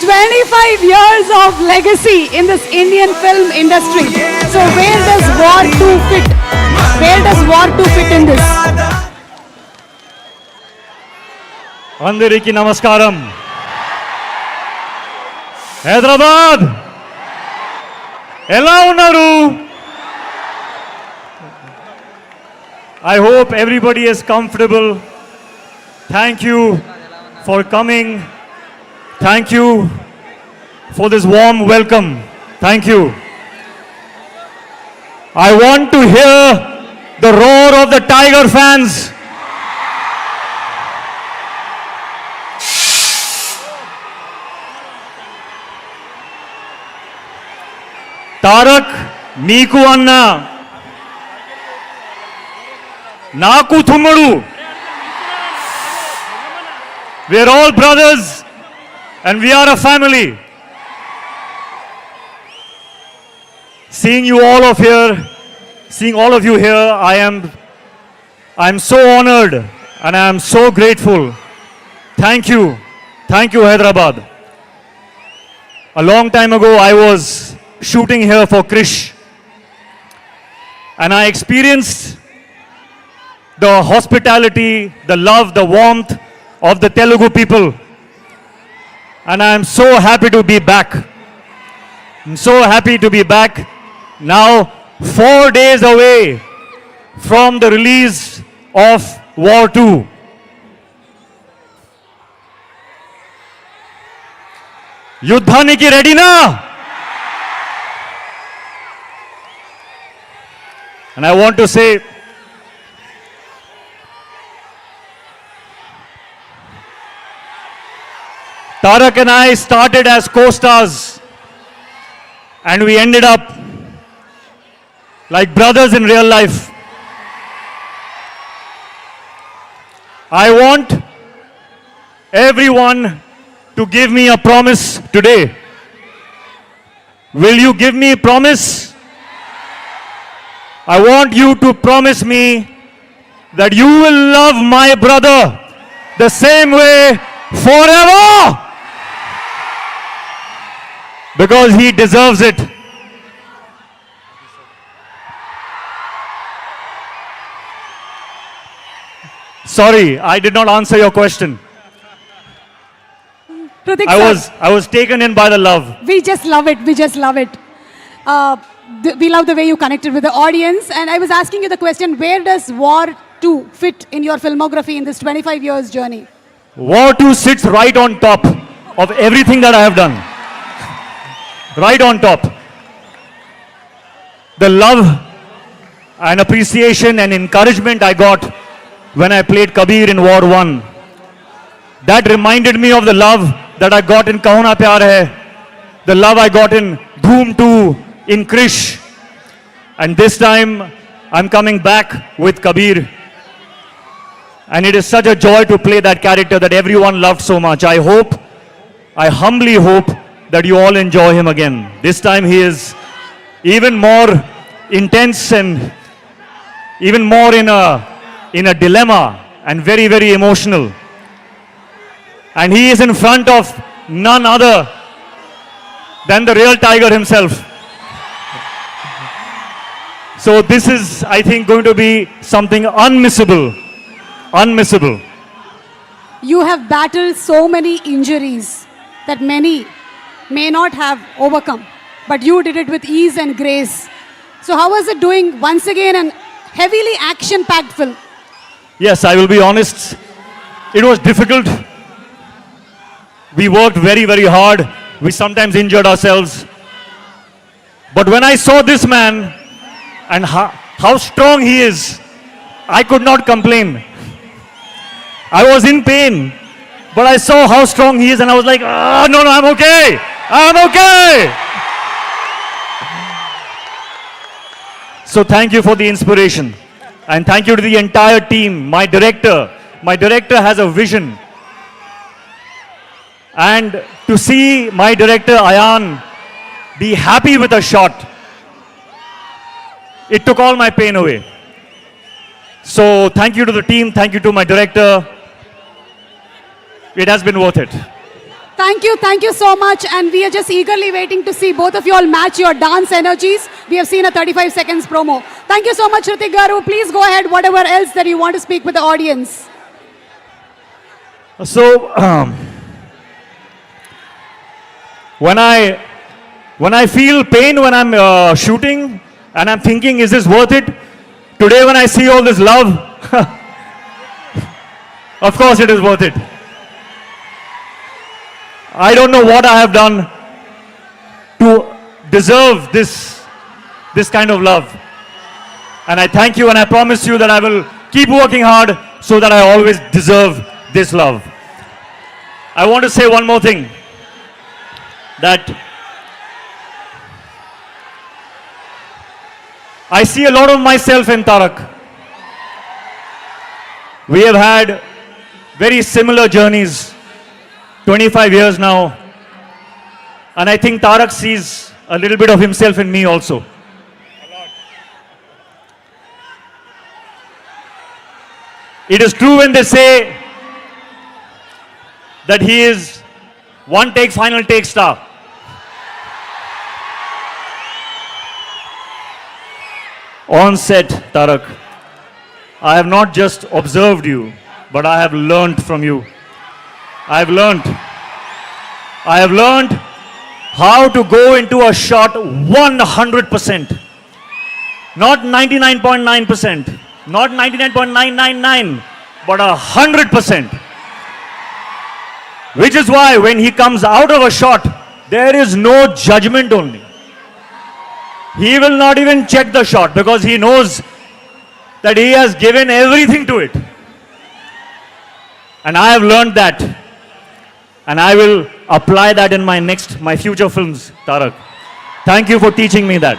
25 years of legacy in this Indian film industry. So where does War 2 fit? Where does War 2 fit in this? అందరికీ నమస్కారం. హైదరాబాద్ ఎలా ఉన్నారు? I hope everybody is comfortable. Thank you for coming. Thank you for this warm welcome. Thank you. I want to hear the roar of the Tiger fans. Tarak నీకు అన్న నాకు తుమ్ముడు. We are all brothers and we are a family. Seeing you all of here, seeing all of you here, I am so honored and I am so grateful. Thank you. Thank you, Hyderabad. A long time ago I was shooting here for Krish and I experienced the hospitality, the love, the warmth of the Telugu people, and I am so happy to be back. I'm so happy to be back now, 4 days away from the release of War 2. యుద్ధానికి రెడీనా? And I want to say, Tarak and I started as co-stars and we ended up like brothers in real life. I want everyone to give me a promise today. Will you give me a promise? I want you to promise me that you will love my brother the same way forever, because he deserves it. Sorry, I did not answer your question. Pratik I was taken in by the love. We just love it. We just love it. We love the way you connected with the audience. And I was asking you the question, where does War 2 fit in your filmography in this 25 years journey? War 2 sits right on top of everything that I have done. Right on top. The love and appreciation and encouragement I got when I played Kabir in War 1. That reminded me of the love that I got in Kaho Na Pyar Hai, the love I got in Dhoom 2, in Krish. And this time I'm coming back with Kabir. And it is such a joy to play that character that everyone loved so much. I humbly hope that you all enjoy him again. This time he is even more intense and even more in a dilemma and very, very emotional. And he is in front of none other than the real Tiger himself. So this is, I think, going to be something unmissable. Unmissable. You have battled so many injuries that many may not have overcome, but you did it with ease and grace. So how was it doing once again an heavily action-packed film? Yes, I will be honest. It was difficult. We worked very, very hard. We sometimes injured ourselves. But when I saw this man and how strong he is, I could not complain. I was in pain, but I saw how strong he is and I was like, no, I'm okay. I'm okay. So thank you for the inspiration. And thank you to the entire team, my director. My director has a vision. And to see my director, Ayan, be happy with a shot, it took all my pain away. So thank you to the team, thank you to my director. it has been worth it. Thank you so much. And we are just eagerly waiting to see both of you all match your dance energies. We have seen a 35 seconds promo. Thank you so much, Hrithik Garu. Please go ahead, whatever else that you want to speak with the audience. So, when I feel pain when I'm shooting and I'm thinking, is this worth it? Today when I see all this love, of course it is worth it. I don't know what I have done to deserve this kind of love. And I thank you and I promise you that I will keep working hard so that I always deserve this love. I want to say one more thing, that I see a lot of myself in Tarak. We have had very similar journeys, 25 years now. And I think Tarak sees a little bit of himself in me also. It is true when they say that he is one take, final take star. On set, Tarak, I have not just observed you, but I have learnt from you. I have learnt how to go into a shot 100%. Not 99.9%, not 99.999, but 100%. Which is why when he comes out of a shot, there is no judgment only. He will not even check the shot because he knows that he has given everything to it. And I have learned that. And I will apply that in my future films, Tarak. Thank you for teaching me that.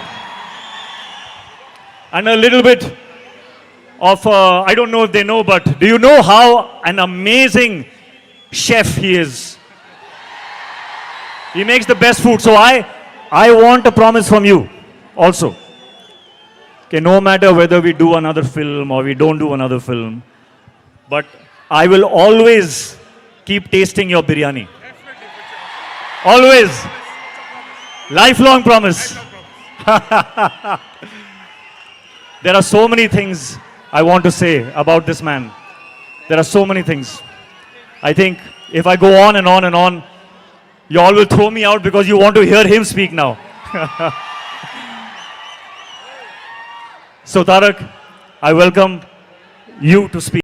And a little bit of, I don't know if they know, but do you know how an amazing chef he is? He makes the best food. So I want a promise from you also. Okay, no matter whether we do another film or we don't do another film, but I will always keep tasting your biryani. Always. Lifelong promise. There are so many things I want to say about this man. There are so many things. I think if I go on and on and on, you all will throw me out because you want to hear him speak now. So Tarak, I welcome you to speak.